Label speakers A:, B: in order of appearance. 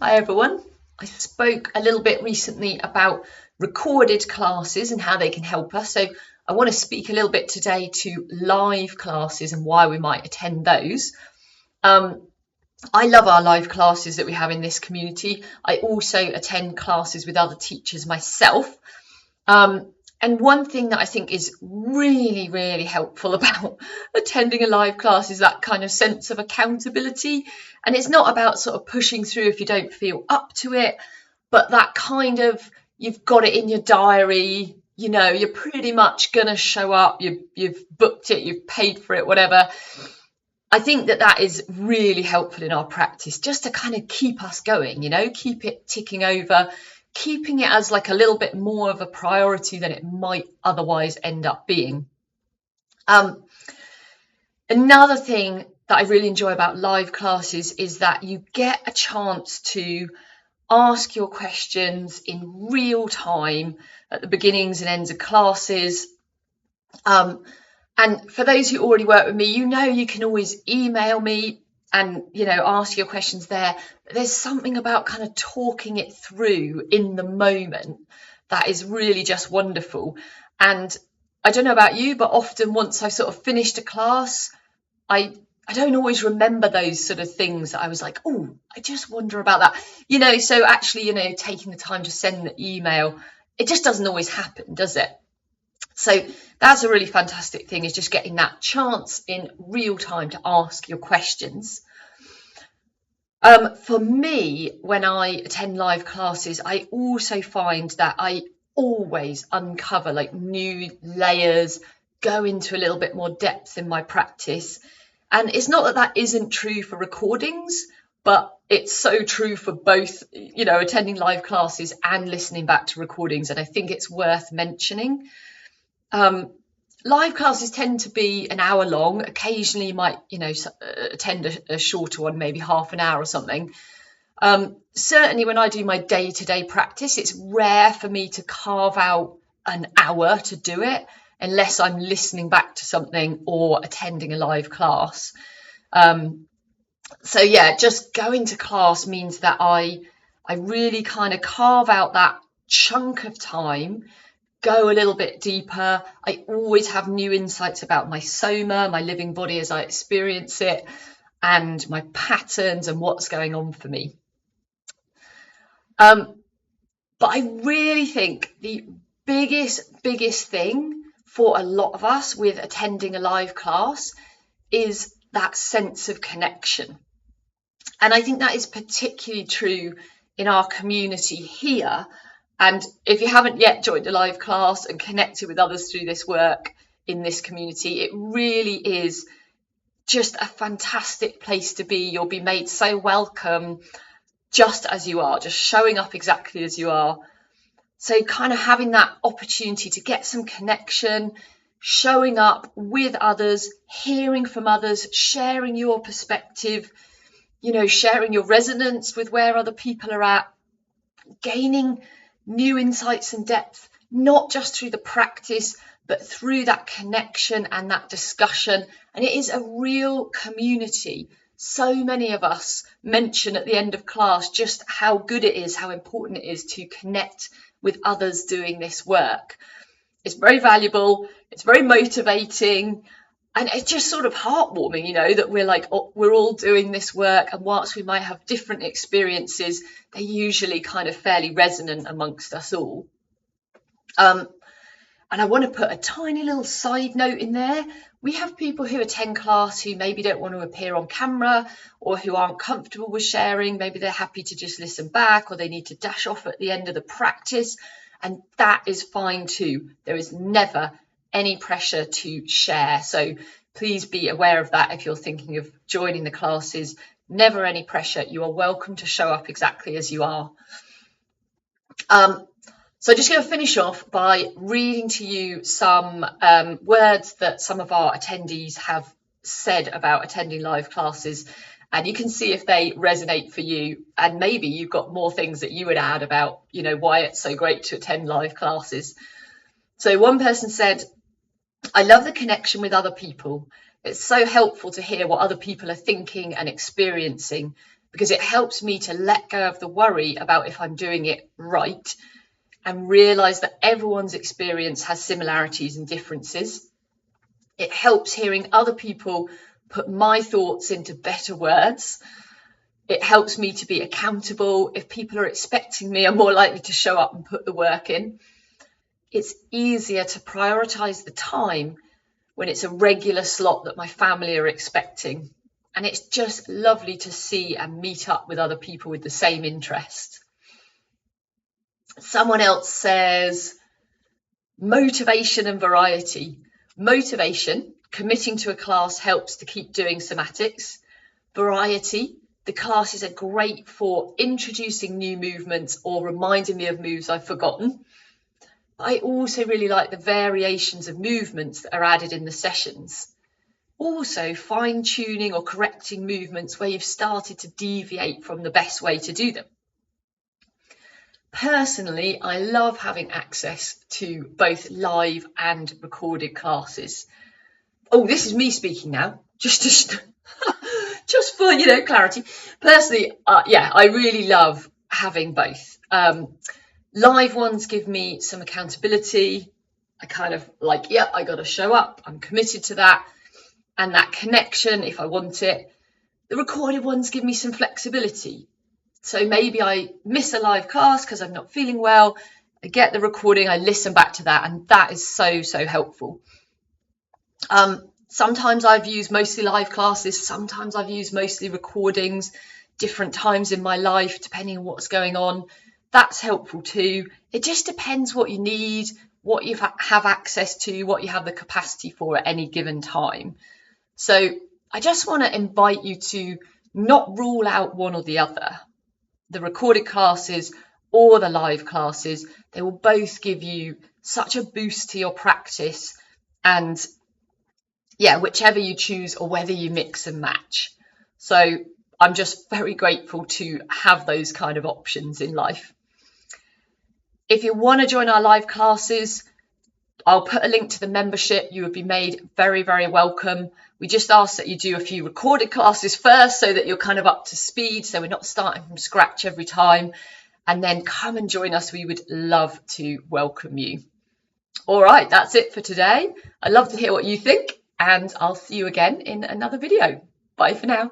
A: Hi everyone. I spoke a little bit recently about recorded classes and how they can help us. So I want to speak a little bit today to live classes and why we might attend those. Um, I love our live classes that we have in this community. I also attend classes with other teachers myself. Um, and one thing that I think is really, really helpful about attending a live class is that kind of sense of accountability. And it's not about sort of pushing through if you don't feel up to it, but that kind of you've got it in your diary, you're pretty much going to show up, you've booked it, you've paid for it, whatever. I think that is really helpful in our practice just to kind of keep us going, keep it ticking over, keeping it as like a little bit more of a priority than it might otherwise end up being. Um, Another thing that I really enjoy about live classes is that you get a chance to ask your questions in real time at the beginnings and ends of classes. And for those who already work with me, you can always email me and ask your questions there. But there's something about kind of talking it through in the moment that is really just wonderful. And I don't know about you, but often once I've sort of finished a class, I I don't always remember those sort of things that I was like, oh, I just wonder about that. So actually, taking the time to send the email, it just doesn't always happen, does it? So that's a really fantastic thing, is just getting that chance in real time to ask your questions. For me, when I attend live classes, I also find that I always uncover like new layers, go into a little bit more depth in my practice. And it's not that that isn't true for recordings, but it's so true for both, attending live classes and listening back to recordings. And I think it's worth mentioning. Um, Live classes tend to be an hour long. Occasionally, you might, attend a shorter one, maybe half an hour or something. Certainly, when I do my day-to-day practice, it's rare for me to carve out an hour to do it unless I'm listening back to something or attending a live class. So yeah, just going to class means that I really kind of carve out that chunk of time, go a little bit deeper. I always have new insights about my soma, my living body as I experience it, and my patterns and what's going on for me. Um, but I really think the biggest thing for a lot of us with attending a live class is that sense of connection. And I think that is particularly true in our community here. And if you haven't yet joined a live class and connected with others through this work in this community, it really is just a fantastic place to be. You'll be made so welcome just as you are, just showing up exactly as you are. So kind of having that opportunity to get some connection, showing up with others, hearing from others, sharing your perspective, sharing your resonance with where other people are at, gaining new insights and depth, not just through the practice, but through that connection and that discussion. And it is a real community. So many of us mention at the end of class just how good it is, how important it is to connect with others doing this work. It's very valuable, it's very motivating, and it's just sort of heartwarming, that we're like, oh, we're all doing this work, and whilst we might have different experiences, they're usually kind of fairly resonant amongst us all. And I want to put a tiny little side note in there. We have people who attend class who maybe don't want to appear on camera, or who aren't comfortable with sharing. Maybe they're happy to just listen back, or they need to dash off at the end of the practice. And that is fine too. There is never any pressure to share. So please be aware of that if you're thinking of joining the classes. Never any pressure. You are welcome to show up exactly as you are. So I'm just going to finish off by reading to you some words that some of our attendees have said about attending live classes, and you can see if they resonate for you, and maybe you've got more things that you would add about, why it's so great to attend live classes. So one person said, I love the connection with other people. It's so helpful to hear what other people are thinking and experiencing, because it helps me to let go of the worry about if I'm doing it right and realise that everyone's experience has similarities and differences. It helps hearing other people put my thoughts into better words. It helps me to be accountable. If people are expecting me, I'm more likely to show up and put the work in. It's easier to prioritise the time when it's a regular slot that my family are expecting. And it's just lovely to see and meet up with other people with the same interest. Someone else says, motivation and variety. Motivation, committing to a class helps to keep doing somatics. Variety, the classes are great for introducing new movements or reminding me of moves I've forgotten. I also really like the variations of movements that are added in the sessions. Also, fine-tuning or correcting movements where you've started to deviate from the best way to do them. Personally, I love having access to both live and recorded classes. Oh, this is me speaking now, just for clarity. Personally, I really love having both. Live ones give me some accountability. I kind of like, I got to show up. I'm committed to that. And that connection, if I want it. The recorded ones give me some flexibility. So maybe I miss a live class because I'm not feeling well. I get the recording, I listen back to that, and that is so helpful. Sometimes I've used mostly live classes. Sometimes I've used mostly recordings, different times in my life, depending on what's going on. That's helpful too. It just depends what you need, what you have access to, what you have the capacity for at any given time. So I just want to invite you to not rule out one or the other. The recorded classes or the live classes, they will both give you such a boost to your practice, and whichever you choose or whether you mix and match. So I'm just very grateful to have those kind of options in life. If you want to join our live classes, I'll put a link to the membership. You would be made very welcome. We just ask that you do a few recorded classes first so that you're kind of up to speed, so we're not starting from scratch every time, and then come and join us. We would love to welcome you. All right, that's it for today. I'd love to hear what you think, and I'll see you again in another video. Bye for now.